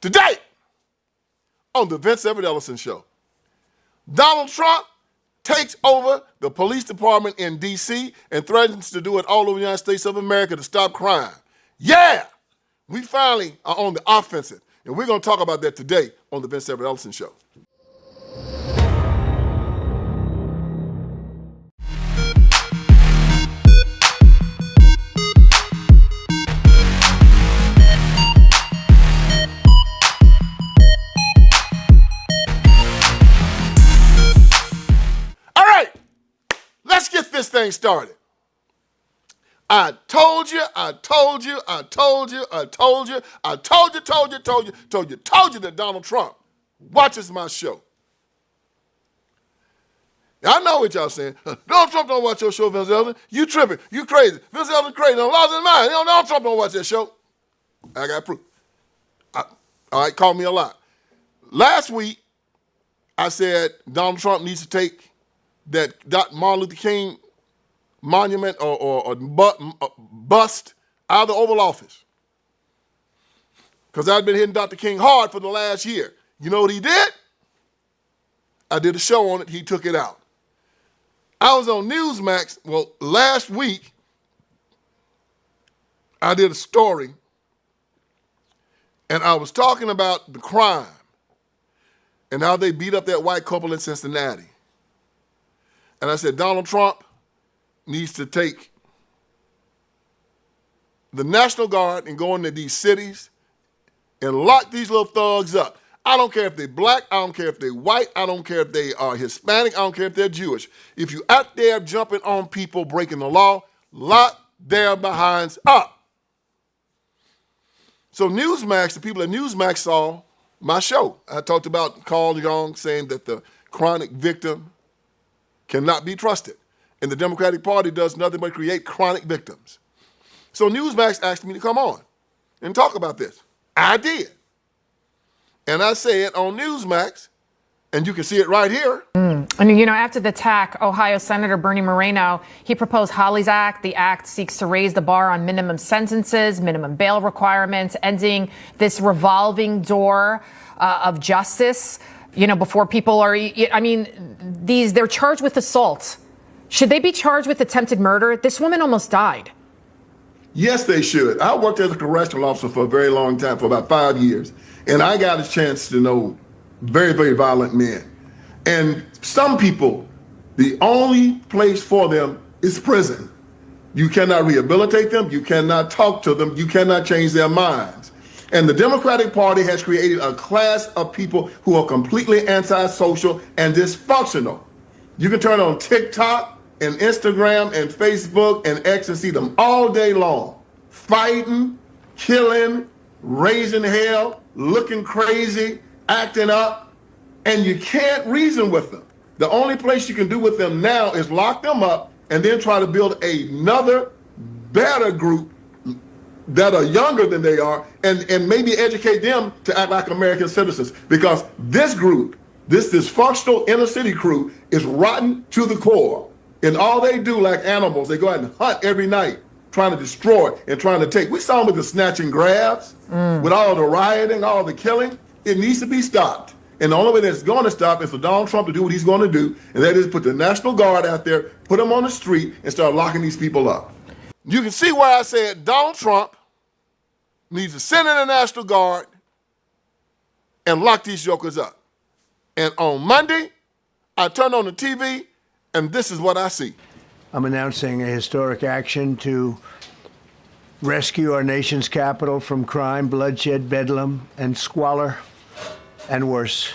Today, on the Vince Everett Ellison Show, Donald Trump takes over the police department in DC and threatens to do it all over the United States of America to stop crime. Yeah, we finally are on the offensive, and we're going to talk about that today on the Vince Everett Ellison Show. This thing started. I told you that Donald Trump watches my show. I know what y'all saying. Donald Trump don't watch your show, Vince Ellison. You tripping. You crazy. Vince Ellison crazy. No, lost his mind. Donald Trump don't watch that show. I got proof. All right, call me a lot. Last week, I said Donald Trump needs to take that Martin Luther King monument or bust out of the Oval Office. Because I've been hitting Dr. King hard for the last year. You know what he did? I did a show on it. He took it out. I was on Newsmax. Well, last week, I did a story, and I was talking about the crime and how they beat up that white couple in Cincinnati. And I said, Donald Trump needs to take the National Guard and go into these cities and lock these little thugs up. I don't care if they're black. I don't care if they're white. I don't care if they are Hispanic. I don't care if they're Jewish. If you're out there jumping on people, breaking the law, lock their behinds up. So Newsmax, the people at Newsmax saw my show. I talked about Carl Young saying that the chronic victim cannot be trusted. And the Democratic Party does nothing but create chronic victims. So Newsmax asked me to come on and talk about this. I did. And I said on Newsmax, and you can see it right here. And, after the attack, Ohio Senator Bernie Moreno, he proposed Hawley's Act. The act seeks to raise the bar on minimum sentences, minimum bail requirements, ending this revolving door of justice, before people are, they're charged with assault. Should they be charged with attempted murder? This woman almost died. Yes, they should. I worked as a correctional officer for a very long time, for about 5 years. And I got a chance to know very, very violent men. And some people, the only place for them is prison. You cannot rehabilitate them. You cannot talk to them. You cannot change their minds. And the Democratic Party has created a class of people who are completely antisocial and dysfunctional. You can turn on TikTok and Instagram and Facebook and X and see them all day long, fighting, killing, raising hell, looking crazy, acting up, and you can't reason with them. The only place you can do with them now is lock them up and then try to build another, better group that are younger than they are and maybe educate them to act like American citizens. Because this group, this dysfunctional inner city crew, is rotten to the core. And all they do, like animals, they go out and hunt every night, trying to destroy and trying to take. We saw them with the snatch and grabs, with all the rioting, all the killing. It needs to be stopped. And the only way that's going to stop is for Donald Trump to do what he's going to do, and that is put the National Guard out there, put them on the street, and start locking these people up. You can see why I said Donald Trump needs to send in the National Guard and lock these jokers up. And on Monday, I turned on the TV, and this is what I see. I'm announcing a historic action to rescue our nation's capital from crime, bloodshed, bedlam, and squalor, and worse.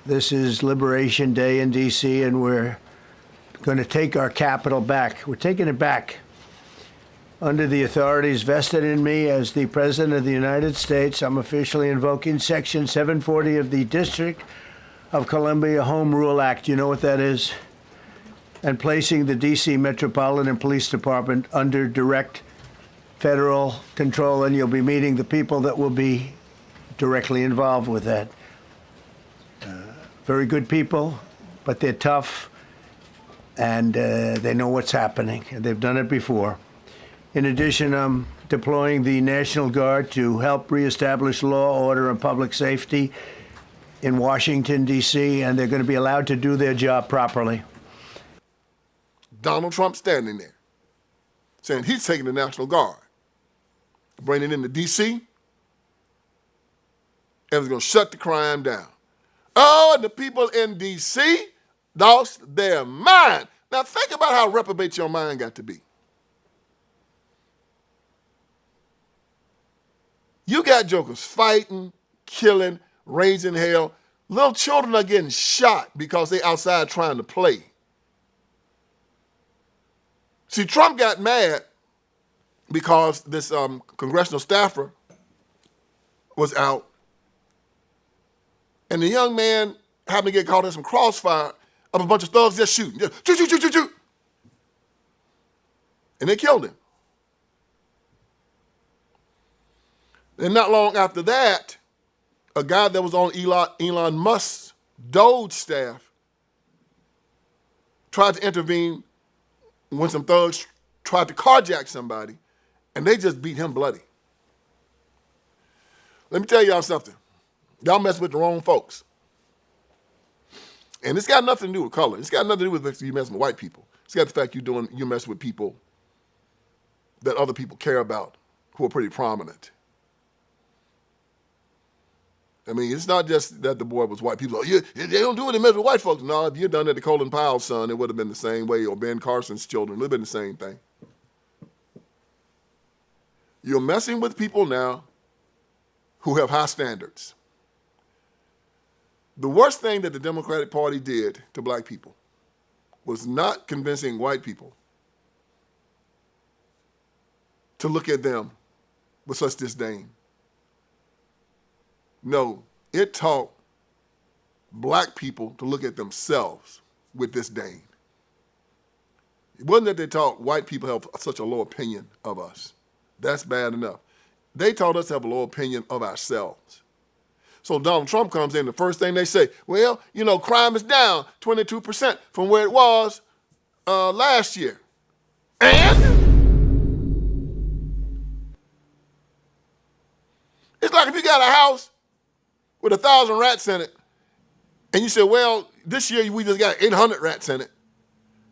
This is Liberation Day in D.C., and we're going to take our capital back. We're taking it back. Under the authorities vested in me as the President of the United States, I'm officially invoking Section 740 of the District of Columbia Home Rule Act. You know what that is? And placing the DC Metropolitan Police Department under direct federal control, and you'll be meeting the people that will be directly involved with that. Very good people, but they're tough, and they know what's happening, and they've done it before. In addition, I'm deploying the National Guard to help reestablish law, order, and public safety in Washington, D.C., and they're going to be allowed to do their job properly. Donald Trump standing there saying he's taking the National Guard, bringing it into D.C., and it's going to shut the crime down. Oh, and the people in D.C. lost their mind. Now think about how reprobate your mind got to be. You got jokers fighting, killing, raising hell. Little children are getting shot because they outside trying to play. See, Trump got mad because this congressional staffer was out, and the young man happened to get caught in some crossfire of a bunch of thugs just shooting. Just shoot, shoot, shoot, shoot, shoot. And they killed him. And not long after that, a guy that was on Elon Musk's Doge staff tried to intervene when some thugs tried to carjack somebody, and they just beat him bloody. Let me tell y'all something. Y'all mess with the wrong folks. And it's got nothing to do with color. It's got nothing to do with you messing with white people. It's got the fact you mess with people that other people care about who are pretty prominent. I mean, it's not just that the boy was white. People, oh, they don't do it, they mess with white folks. No, if you'd done it to Colin Powell's son, it would have been the same way, or Ben Carson's children. It would have been the same thing. You're messing with people now who have high standards. The worst thing that the Democratic Party did to black people was not convincing white people to look at them with such disdain. No, it taught black people to look at themselves with disdain. It wasn't that they taught white people have such a low opinion of us. That's bad enough. They taught us to have a low opinion of ourselves. So Donald Trump comes in, the first thing they say, well, you know, crime is down 22% from where it was last year. And it's like if you got a house with 1,000 rats in it, and you say, well, this year we just got 800 rats in it.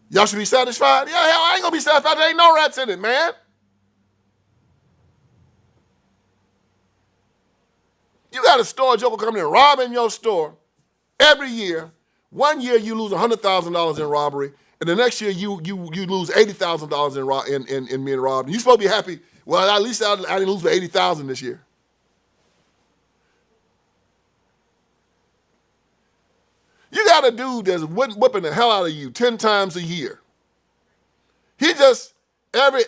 Y'all should be satisfied? Yeah, hell, I ain't gonna be satisfied. There ain't no rats in it, man. You got a store joker coming in robbing your store every year. One year you lose $100,000 in robbery, and the next year you lose $80,000 in being robbed. And you supposed to be happy. Well, at least I didn't lose for $80,000 this year. You got a dude that's whipping the hell out of you 10 times a year. He just, every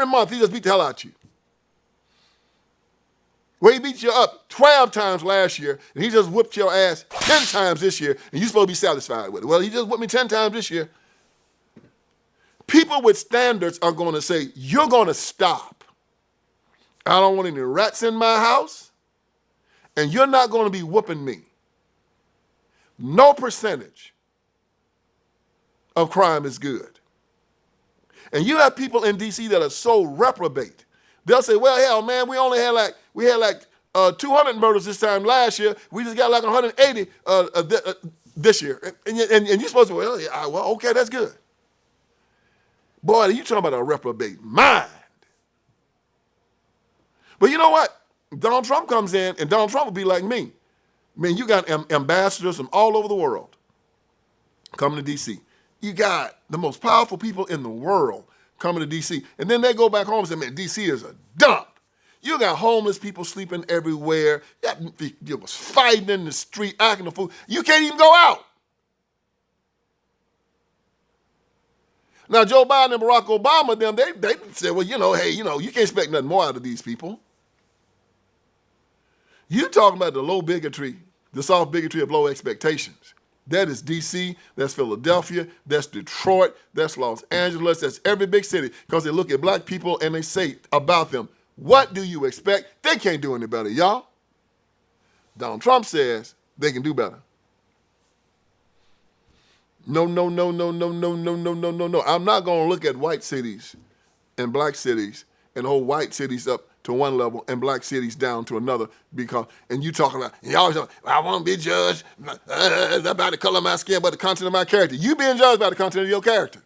month, he just beat the hell out of you. Well, he beat you up 12 times last year, and he just whipped your ass 10 times this year, and you're supposed to be satisfied with it. Well, he just whipped me 10 times this year. People with standards are going to say, you're going to stop. I don't want any rats in my house, and you're not going to be whooping me. No percentage of crime is good. And you have people in D.C. that are so reprobate. They'll say, well, hell, man, we had 200 murders this time last year. We just got like 180 this year. And you're supposed to, well, yeah, well, okay, that's good. Boy, you talking about a reprobate mind. But you know what? Donald Trump comes in, and Donald Trump will be like me. Man, you got ambassadors from all over the world coming to D.C. You got the most powerful people in the world coming to D.C. And then they go back home and say, man, D.C. is a dump. You got homeless people sleeping everywhere. You was fighting in the street, acting a fool. You can't even go out. Now, Joe Biden and Barack Obama, they said, well, hey, you can't expect nothing more out of these people. You talking about the low bigotry, the soft bigotry of low expectations. That is D.C., that's Philadelphia, that's Detroit, that's Los Angeles, that's every big city, because they look at black people and they say about them, what do you expect? They can't do any better, y'all. Donald Trump says they can do better. No, no, no, no, no, no, no, no, no, no, no. I'm not going to look at white cities and black cities and hold white cities up to one level and black cities down to another, and you talking about, you always talking, I won't be judged not by the color of my skin, but the content of my character. You being judged by the content of your character.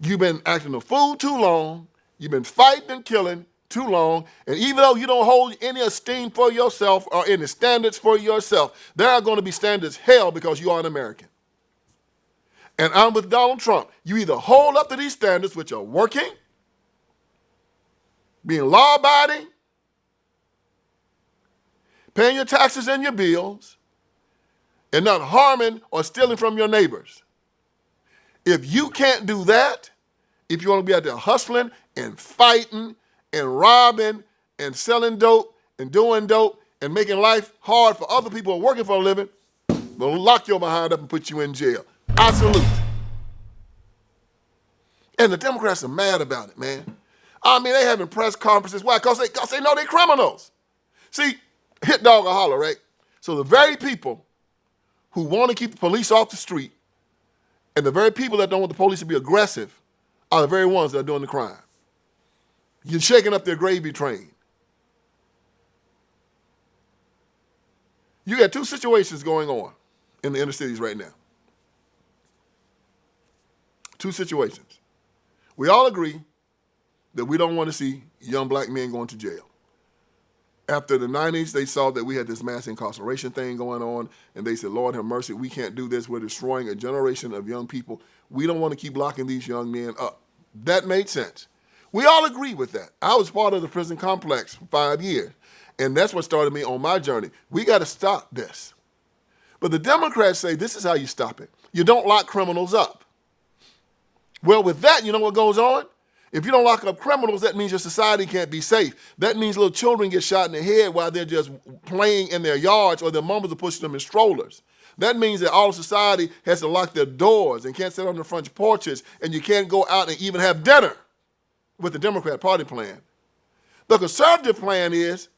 You've been acting a fool too long. You've been fighting and killing too long. And even though you don't hold any esteem for yourself or any standards for yourself, there are going to be standards held because you are an American. And I'm with Donald Trump. You either hold up to these standards, which are working, being law-abiding, paying your taxes and your bills, and not harming or stealing from your neighbors. If you can't do that, if you want to be out there hustling and fighting and robbing and selling dope and doing dope and making life hard for other people who are working for a living, they'll lock your behind up and put you in jail. I salute. And the Democrats are mad about it, man. I mean, they having press conferences. Why? Because they know they're criminals. See, hit dog or holler, right? So the very people who want to keep the police off the street and the very people that don't want the police to be aggressive are the very ones that are doing the crime. You're shaking up their gravy train. You got two situations going on in the inner cities right now. Two situations. We all agree that we don't want to see young black men going to jail. After the 90s, they saw that we had this mass incarceration thing going on, and they said, Lord have mercy, we can't do this. We're destroying a generation of young people. We don't want to keep locking these young men up. That made sense. We all agree with that. I was part of the prison complex for 5 years, and that's what started me on my journey. We got to stop this. But the Democrats say this is how you stop it. You don't lock criminals up. Well, with that, you know what goes on? If you don't lock up criminals, that means your society can't be safe. That means little children get shot in the head while they're just playing in their yards or their mamas are pushing them in strollers. That means that all of society has to lock their doors and can't sit on the front porches, and you can't go out and even have dinner with the Democrat Party plan. The conservative plan is,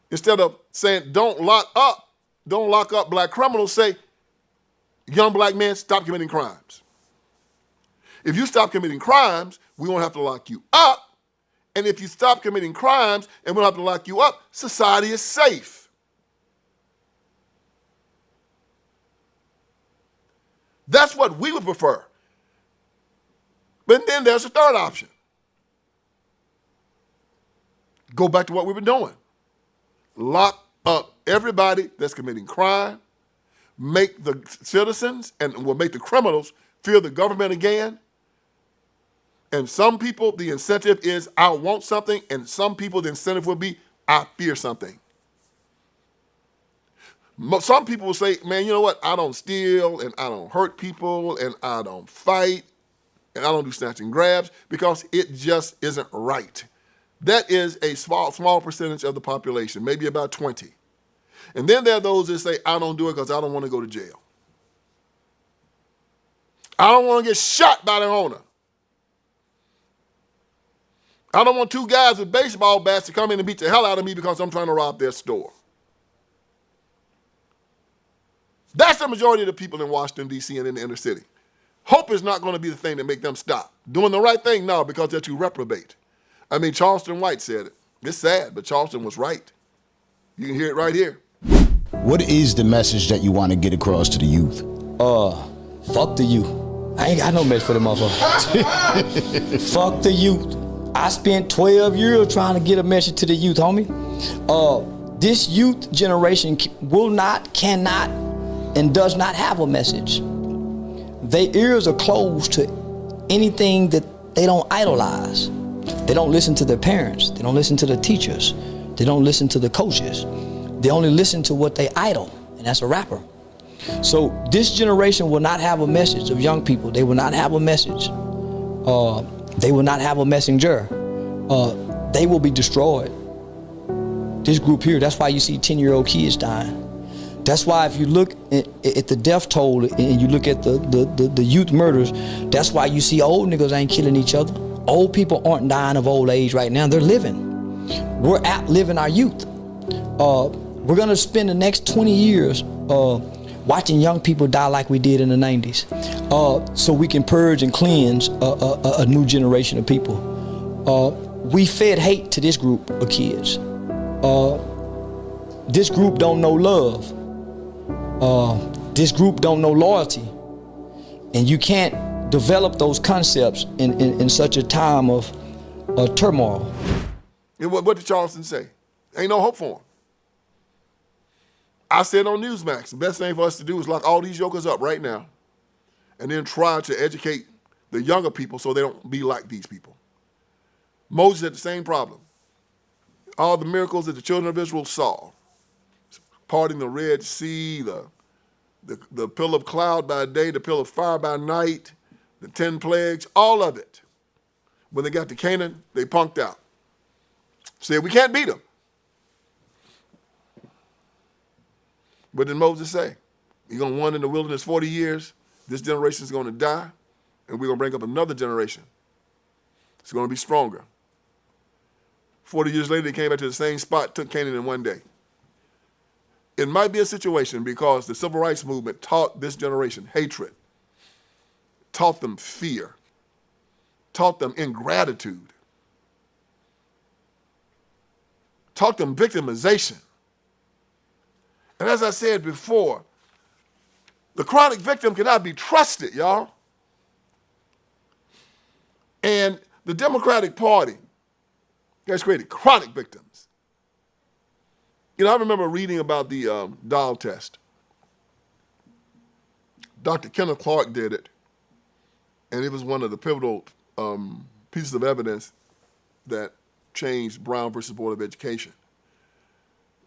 instead of saying don't lock up black criminals, say young black men, stop committing crimes. If you stop committing crimes, we won't have to lock you up. And if you stop committing crimes and we don't have to lock you up, society is safe. That's what we would prefer. But then there's a third option. Go back to what we've been doing. Lock up everybody that's committing crime, make the citizens and will make the criminals fear the government again. And some people, the incentive is, I want something, and some people, the incentive will be, I fear something. Some people will say, man, you know what? I don't steal, and I don't hurt people, and I don't fight, and I don't do snatch and grabs, because it just isn't right. That is a small percentage of the population, maybe about 20. And then there are those that say, I don't do it because I don't want to go to jail. I don't want to get shot by the owner. I don't want two guys with baseball bats to come in and beat the hell out of me because I'm trying to rob their store. That's the majority of the people in Washington, D.C. and in the inner city. Hope is not going to be the thing that make them stop. Doing the right thing now because they're too reprobate. I mean, Charleston White said it. It's sad, but Charleston was right. You can hear it right here. What is the message that you want to get across to the youth? Fuck the youth. I ain't got no message for the motherfucker. Fuck the youth. I spent 12 years trying to get a message to the youth, homie. This youth generation will not, cannot, and does not have a message. Their ears are closed to anything that they don't idolize. They don't listen to their parents. They don't listen to the teachers. They don't listen to the coaches. They only listen to what they idol, and that's a rapper. So this generation will not have a message of young people. They will not have a message. They will not have a messenger. They will be destroyed. This group here, that's why you see 10-year-old kids dying. That's why if you look at the death toll and you look at the youth murders, that's why you see old niggas ain't killing each other. Old people aren't dying of old age right now, they're living. We're outliving our youth. We're gonna spend the next 20 years watching young people die like we did in the 90s. so we can purge and cleanse a new generation of people. We fed hate to this group of kids. This group don't know love. This group don't know loyalty. And you can't develop those concepts in such a time of turmoil. And what did Charleston say? Ain't no hope for him. I said on Newsmax, the best thing for us to do is lock all these jokers up right now and then try to educate the younger people so they don't be like these people. Moses had the same problem. All the miracles that the children of Israel saw, parting the Red Sea, the pillar of cloud by day, the pillar of fire by night, the 10 plagues, all of it. When they got to Canaan, they punked out. Said, we can't beat them. What did Moses say? You're going to wander in the wilderness 40 years. This generation is going to die, and we're going to bring up another generation. It's going to be stronger. 40 years later, they came back to the same spot, took Canaan in one day. It might be a situation because the civil rights movement taught this generation hatred, taught them fear, taught them ingratitude, taught them victimization. And as I said before, the chronic victim cannot be trusted, y'all. And the Democratic Party has created chronic victims. You know, I remember reading about the doll test. Dr. Kenneth Clark did it, and it was one of the pivotal pieces of evidence that changed Brown versus Board of Education.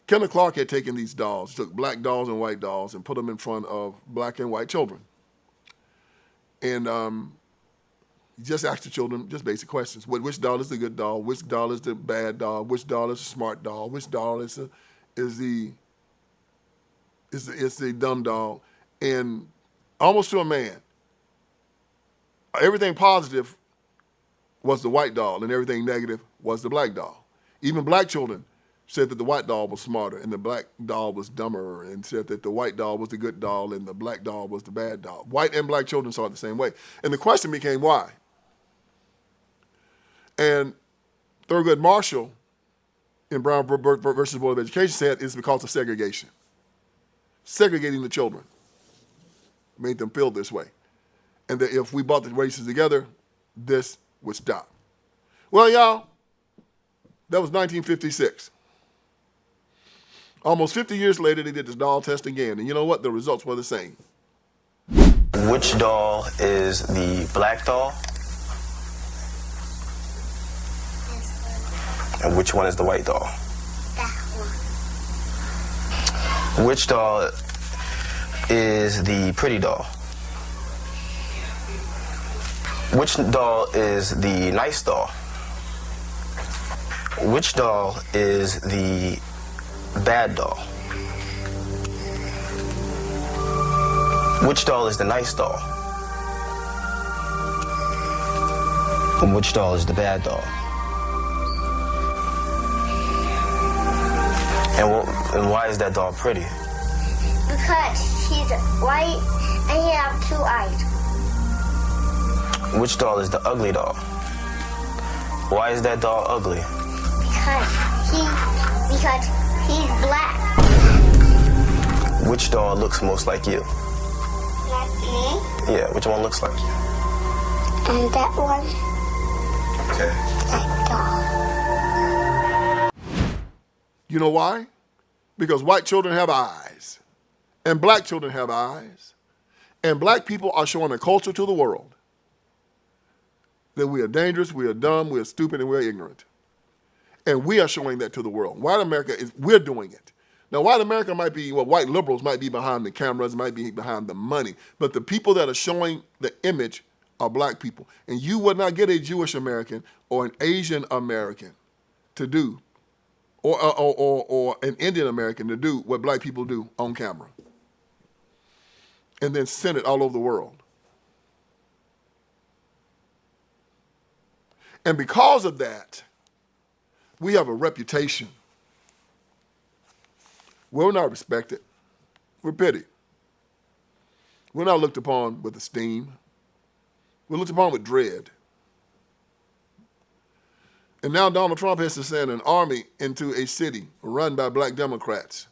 Kenneth Clark had taken these dolls, took black dolls and white dolls, and put them in front of black and white children. And he just asked the children just basic questions. Which doll is the good doll? Which doll is the bad doll? Which doll is the smart doll? Which doll is the dumb doll? And almost to a man, everything positive was the white doll, and everything negative was the black doll. Even black children said that the white doll was smarter and the black doll was dumber, and said that the white doll was the good doll and the black doll was the bad doll. White and black children saw it the same way. And the question became why? And Thurgood Marshall in Brown versus Board of Education said it's because of segregation. Segregating the children made them feel this way. And that if we brought the races together, this would stop. Well, y'all, that was 1956. Almost 50 years later, they did this doll test again. And you know what? The results were the same. Which doll is the black doll? And which one is the white doll? That one. Which doll is the pretty doll? Which doll is the nice doll? Which doll is the bad doll? Which doll is the nice doll? And which doll is the bad doll? And why is that doll pretty? Because she's white and he has 2 eyes. Which doll is the ugly doll? Why is that doll ugly? Because he's black. Which doll looks most like you? Like me. Yeah, which one looks like you? And that one. Okay. That doll. You know why? Because white children have eyes, and black children have eyes, and black people are showing a culture to the world that we are dangerous, we are dumb, we are stupid, and we're ignorant. And we are showing that to the world. White America we're doing it. Now, white America might be, white liberals might be behind the cameras, might be behind the money, but the people that are showing the image are black people. And you would not get a Jewish American or an Asian American to do, or an Indian American to do what black people do on camera. And then send it all over the world. And because of that, we have a reputation. We're not respected. We're pitied. We're not looked upon with esteem. We're looked upon with dread. And now Donald Trump has to send an army into a city run by black Democrats.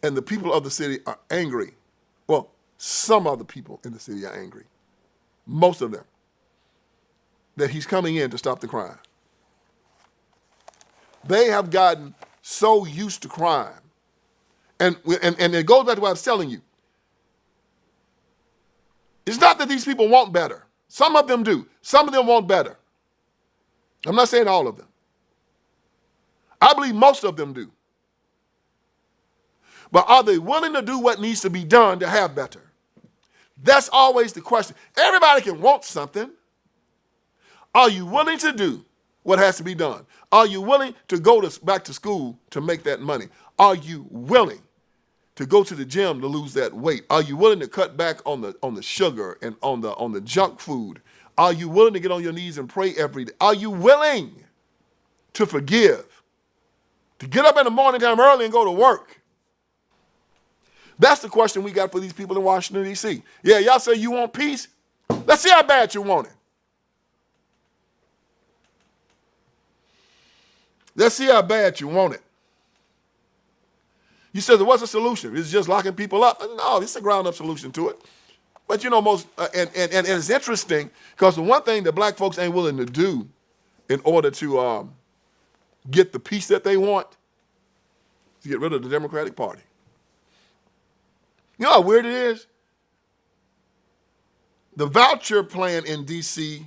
And the people of the city are angry. Well, some of the people in the city are angry. Most of them. That he's coming in to stop the crime. They have gotten so used to crime. And it goes back to what I was telling you. It's not that these people want better. Some of them do. Some of them want better. I'm not saying all of them. I believe most of them do. But are they willing to do what needs to be done to have better? That's always the question. Everybody can want something. Are you willing to do what has to be done? Are you willing to go back to school to make that money? Are you willing to go to the gym to lose that weight? Are you willing to cut back on the sugar and on the junk food? Are you willing to get on your knees and pray every day? Are you willing to forgive? To get up in the morning time early and go to work? That's the question we got for these people in Washington, D.C. Yeah, y'all say you want peace? Let's see how bad you want it. Let's see how bad you want it. You said, what's the solution? It's just locking people up. No, it's a ground-up solution to it. But you know, and it's interesting because the one thing that black folks ain't willing to do in order to get the peace that they want is to get rid of the Democratic Party. You know how weird it is? The voucher plan in D.C.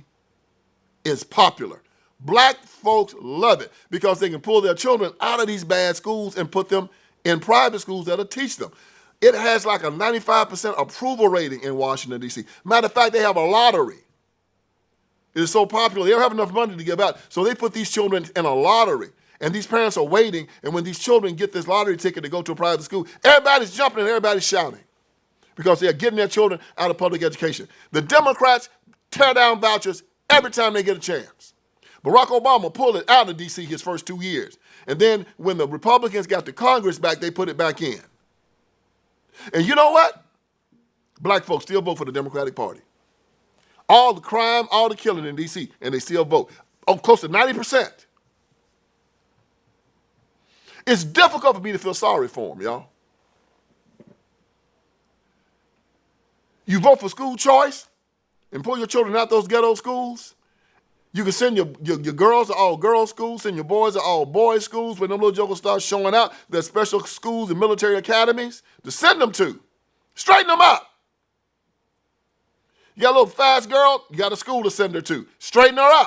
is popular. Black folks love it because they can pull their children out of these bad schools and put them in private schools that'll teach them. It has like a 95% approval rating in Washington, D.C. Matter of fact, they have a lottery. It is so popular, they don't have enough money to give out, so they put these children in a lottery. And these parents are waiting, and when these children get this lottery ticket to go to a private school, everybody's jumping and everybody's shouting because they're getting their children out of public education. The Democrats tear down vouchers every time they get a chance. Barack Obama pulled it out of D.C. his first 2 years. And then when the Republicans got the Congress back, they put it back in. And you know what? Black folks still vote for the Democratic Party. All the crime, all the killing in D.C., and they still vote. Oh, close to 90%. It's difficult for me to feel sorry for them, y'all. You vote for school choice and pull your children out those ghetto schools. You can send your girls to all girls schools, send your boys to all boys schools when them little jokers start showing out their special schools and military academies to send them to. Straighten them up. You got a little fast girl, you got a school to send her to. Straighten her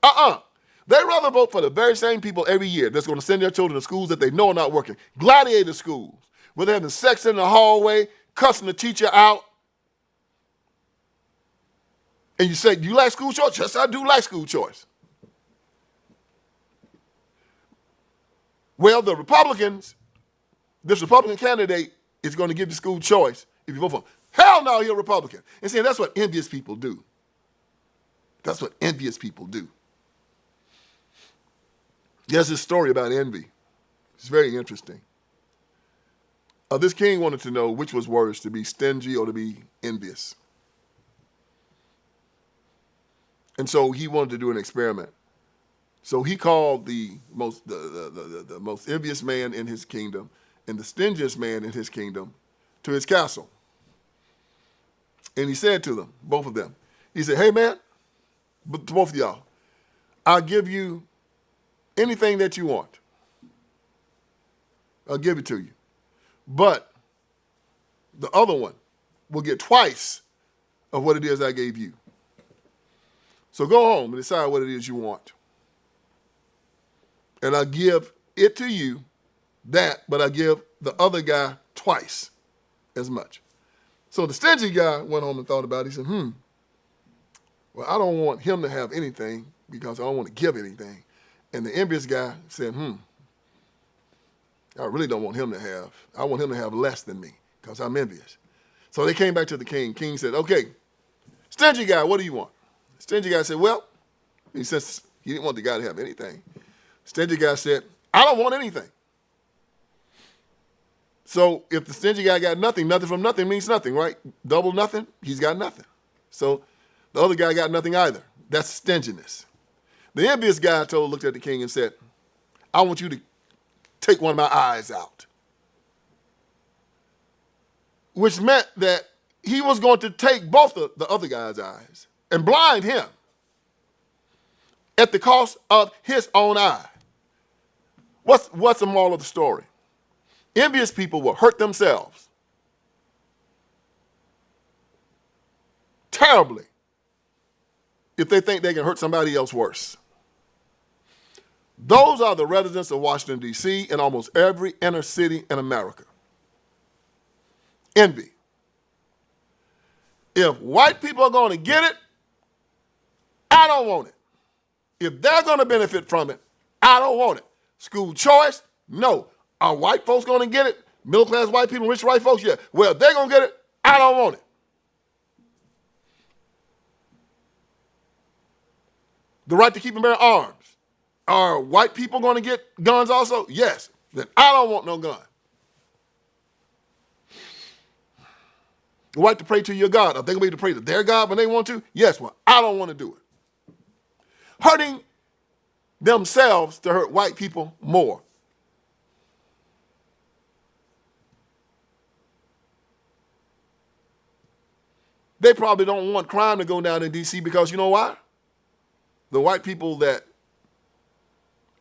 up. They'd rather vote for the very same people every year that's going to send their children to schools that they know are not working. Gladiator schools, where they're having sex in the hallway, cussing the teacher out. And you say, do you like school choice? Yes, I do like school choice. Well, the Republicans, this Republican candidate is going to give you school choice if you vote for him. Hell no, you're a Republican. And see, that's what envious people do. That's what envious people do. There's this story about envy. It's very interesting. This king wanted to know which was worse, to be stingy or to be envious. And so he wanted to do an experiment. So he called the most envious man in his kingdom and the stingiest man in his kingdom to his castle. And he said to them, both of them, he said, hey man, to both of y'all, I'll give you anything that you want. I'll give it to you. But the other one will get twice of what it is I gave you. So go home and decide what it is you want. And I'll give it to you, but I give the other guy twice as much. So the stingy guy went home and thought about it. He said, well, I don't want him to have anything because I don't want to give anything. And the envious guy said, I really don't want him to have. I want him to have less than me because I'm envious. So they came back to the king. King said, okay, stingy guy, what do you want? Stingy guy said, well, he says he didn't want the guy to have anything. Stingy guy said, I don't want anything. So if the stingy guy got nothing, nothing from nothing means nothing, right? Double nothing, he's got nothing. So the other guy got nothing either. That's stinginess. The envious guy looked at the king and said, I want you to take one of my eyes out. Which meant that he was going to take both of the other guy's eyes and blind him at the cost of his own eye. What's the moral of the story? Envious people will hurt themselves terribly if they think they can hurt somebody else worse. Those are the residents of Washington, D.C. and almost every inner city in America. Envy. If white people are going to get it, I don't want it. If they're going to benefit from it, I don't want it. School choice, no. Are white folks going to get it? Middle class white people, rich white folks, yeah. Well, if they're going to get it, I don't want it. The right to keep and bear arms. Are white people going to get guns also? Yes. Then I don't want no gun. The right to pray to your God. Are they going to be able to pray to their God when they want to? Yes. Well, I don't want to do it. Hurting themselves to hurt white people more. They probably don't want crime to go down in D.C. because you know why? The white people that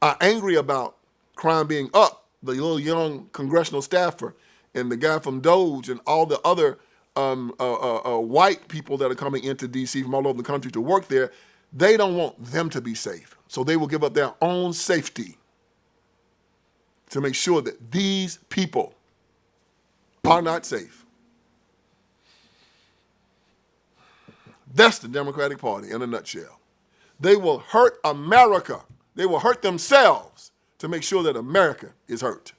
are angry about crime being up, the little young congressional staffer and the guy from Doge and all the other white people that are coming into D.C. from all over the country to work there, they don't want them to be safe. So they will give up their own safety to make sure that these people are not safe. That's the Democratic Party in a nutshell. They will hurt America. They will hurt themselves to make sure that America is hurt.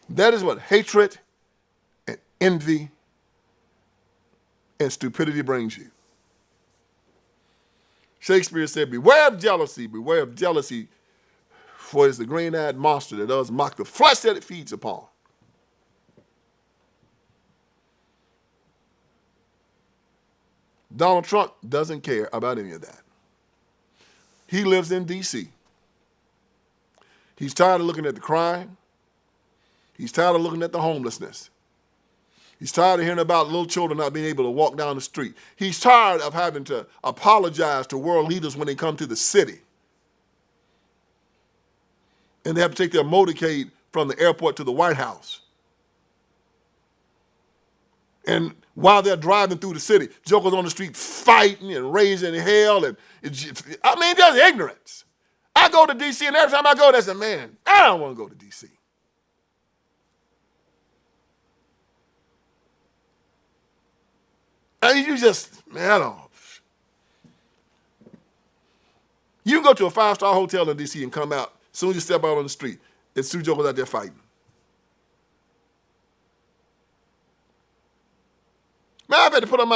That is what hatred and envy and stupidity brings you. Shakespeare said, beware of jealousy, for it is the green-eyed monster that does mock the flesh that it feeds upon. Donald Trump doesn't care about any of that. He lives in D.C. He's tired of looking at the crime. He's tired of looking at the homelessness. He's tired of hearing about little children not being able to walk down the street. He's tired of having to apologize to world leaders when they come to the city. And they have to take their motorcade from the airport to the White House. And while they're driving through the city, jokers on the street fighting and raising hell. And just ignorance. I go to D.C. and every time I go, they say, man, I don't want to go to D.C. I mean, I don't know. You can go to a 5-star hotel in D.C. and come out, as soon as you step out on the street, it's two jokers out there fighting. Man, I've had to put on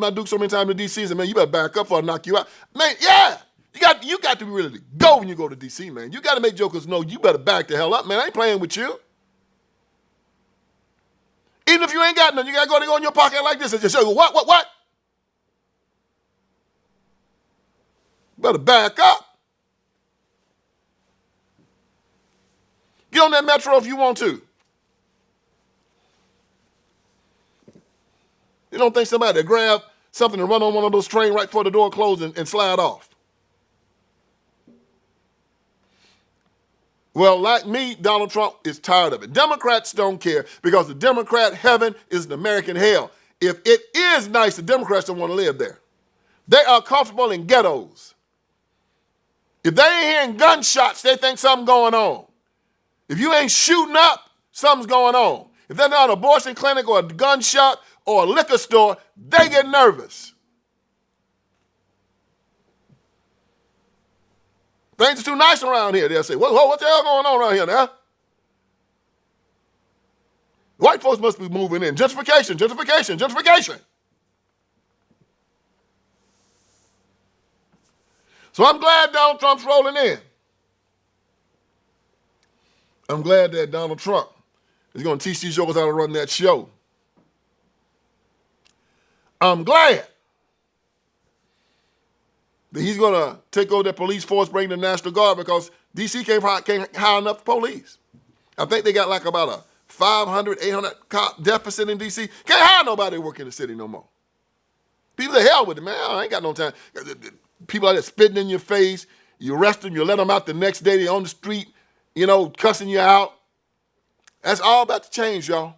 my Duke so many times in D.C. and man, you better back up or I'll knock you out. Man, yeah, you got to be ready to go when you go to D.C., man. You got to make jokers know you better back the hell up, man. I ain't playing with you. Even if you ain't got nothing, you got to go in your pocket like this and just say, what? You better back up. Get on that metro if you want to. You don't think somebody to grab something and run on one of those trains right before the door closes and slide off? Well, like me, Donald Trump is tired of it. Democrats don't care because the Democrat heaven is the American hell. If it is nice, the Democrats don't want to live there. They are comfortable in ghettos. If they ain't hearing gunshots, they think something's going on. If you ain't shooting up, something's going on. If they're not an abortion clinic or a gun shop or a liquor store, they get nervous. Things are too nice around here. They'll say, whoa, what the hell going on around here now? White folks must be moving in. Gentrification. So I'm glad Donald Trump's rolling in. I'm glad that Donald Trump is going to teach these jokers how to run that show. I'm glad that he's going to take over the police force, bring the National Guard, because DC can't hire enough police. I think they got like about a 500, 800 cop deficit in DC. Can't hire nobody to work in the city no more. People the hell with it, man. I ain't got no time. People out there spitting in your face. You arrest them, you let them out the next day. They're on the street, you know, cussing you out. That's all about to change, y'all.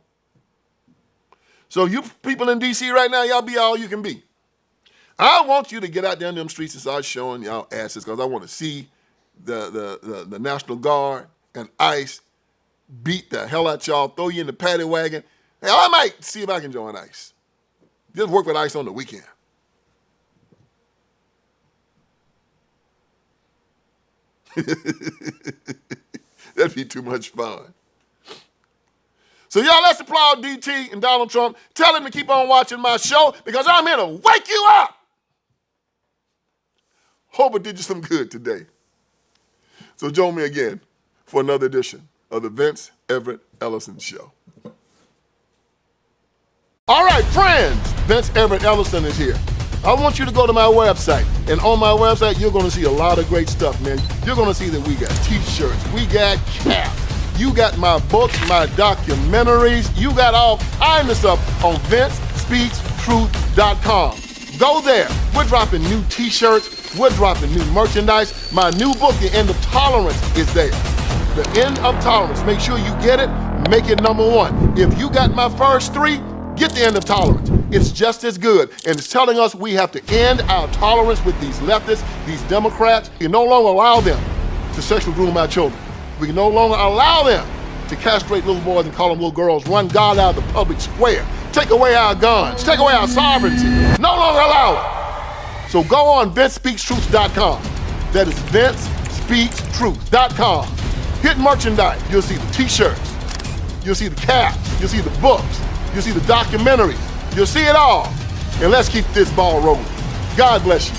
So you people in DC right now, y'all be all you can be. I want you to get out there in them streets and start showing y'all asses, because I want to see the National Guard and ICE beat the hell out y'all, throw you in the paddy wagon. Hey, I might see if I can join ICE. Just work with ICE on the weekend. That'd be too much fun. So y'all, let's applaud DT and Donald Trump. Tell him to keep on watching my show, because I'm here to wake you up. Hope it did you some good today. So join me again for another edition of the Vince Everett Ellison Show. All right, friends, Vince Everett Ellison is here. I want you to go to my website, and on my website, you're going to see a lot of great stuff, man. You're going to see that we got t-shirts, we got caps, you got my books, my documentaries, you got all kinds of stuff on VinceSpeaksTruth.com. Go there. We're dropping new t-shirts, we're dropping new merchandise. My new book, The End of Tolerance, is there. The End of Tolerance. Make sure you get it, make it #1. If you got my first 3, get The End of Tolerance. It's just as good. And it's telling us we have to end our tolerance with these leftists, these Democrats. We can no longer allow them to sexually groom our children. We can no longer allow them to castrate little boys and call them little girls, run God out of the public square, take away our guns, take away our sovereignty. No longer allow it. So go on VinceSpeaksTruth.com. That is VinceSpeaksTruth.com. Hit merchandise. You'll see the t-shirts. You'll see the caps. You'll see the books. You'll see the documentaries. You'll see it all. And let's keep this ball rolling. God bless you.